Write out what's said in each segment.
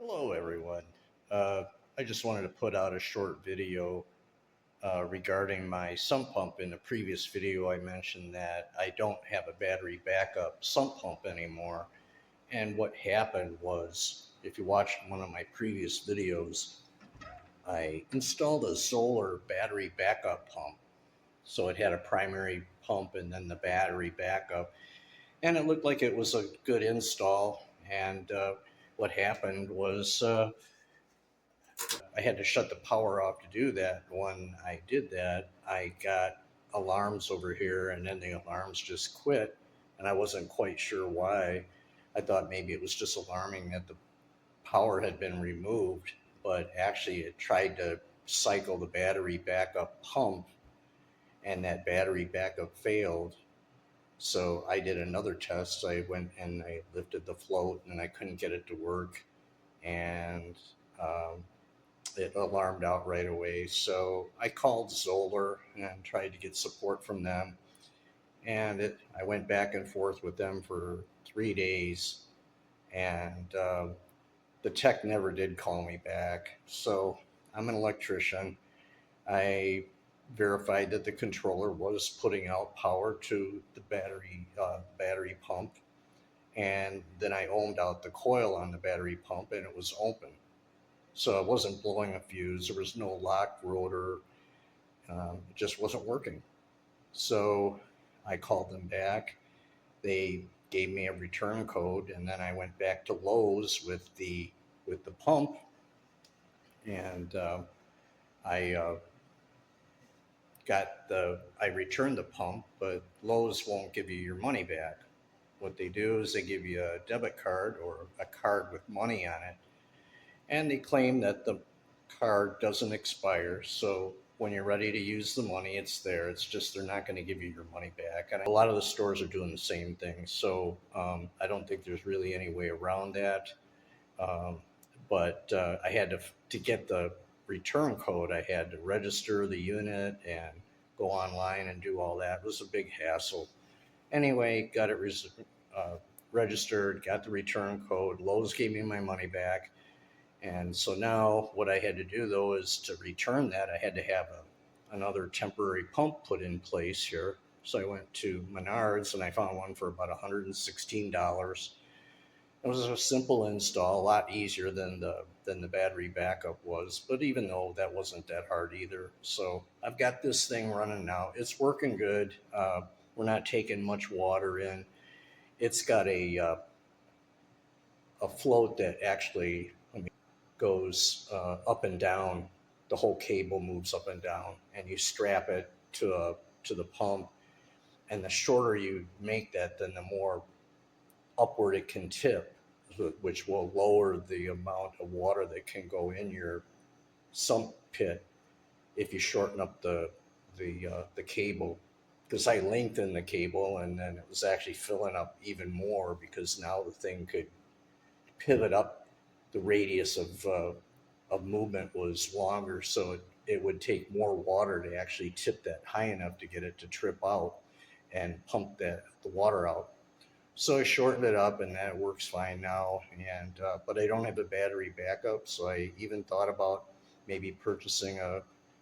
Hello, everyone. Uh, I just wanted to put out a short video regarding my sump pump. In the previous video, I mentioned that I don't have a battery backup sump pump anymore. And what happened was, if you watched one of my previous videos, I installed a solar battery backup pump. So it had a primary pump and then the battery backup. And it looked like it was a good install. And what happened was, I had to shut the power off to do that. When I did that, I got alarms over here, and then the alarms just quit, and I wasn't quite sure why. I thought maybe it was just alarming that the power had been removed, but actually it tried to cycle the battery backup pump, and that battery backup failed. So I did another test. I went and I lifted the float, and I couldn't get it to work, and um, it alarmed out right away. So I called Zoller and tried to get support from them. And I went back and forth with them for 3 days. And the tech never did call me back. So I'm an electrician. I verified that the controller was putting out power to the battery pump. And then I ohmed out the coil on the battery pump and it was open. So it wasn't blowing a fuse. There was no locked rotor. It just wasn't working. So I called them back. They gave me a return code, and then I went back to Lowe's with the pump, and I I returned the pump, but Lowe's won't give you your money back. What they do is they give you a debit card or a card with money on it, and they claim that the card doesn't expire. So when you're ready to use the money, it's there. It's just they're not going to give you your money back. And a lot of the stores are doing the same thing. So I don't think there's really any way around that. Um, but I had to get the return code. I had to register the unit and go online and do all that. It was a big hassle. Anyway, got it uh, registered, got the return code. Lowe's gave me my money back. And so now what I had to do though is to return that, I had to have another temporary pump put in place here. So I went to Menards and I found one for about $116. It was a simple install, a lot easier than the battery backup was. But even though that wasn't that hard either, so I've got this thing running now. It's working good. We're not taking much water in. It's got a float that actually goes up and down. The whole cable moves up and down, and you strap it to the pump. And the shorter you make that, then the more upward it can tip, which will lower the amount of water that can go in your sump pit if you shorten up the cable. Because I lengthened the cable, and then it was actually filling up even more because now the thing could pivot up. The radius of movement was longer, so it would take more water to actually tip that high enough to get it to trip out and pump the water out. So I shortened it up, and that works fine now. And but I don't have a battery backup, so I even thought about maybe purchasing a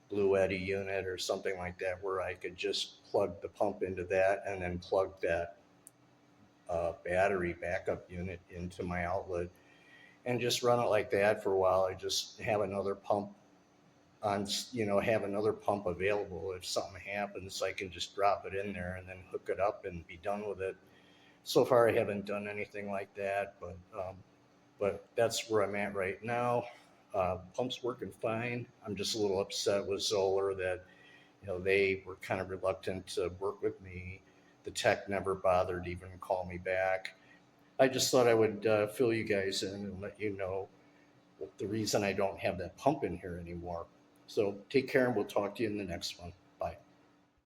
Blue Eddy unit or something like that, where I could just plug the pump into that and then plug that battery backup unit into my outlet and just run it like that for a while. I just have another pump have another pump available. If something happens, I can just drop it in there and then hook it up and be done with it. So far, I haven't done anything like that, but that's where I'm at right now. Pump's working fine. I'm just a little upset with Zoller that they were kind of reluctant to work with me. The tech never bothered to even call me back. I just thought I would fill you guys in and let you know the reason I don't have that pump in here anymore. So take care, and we'll talk to you in the next one.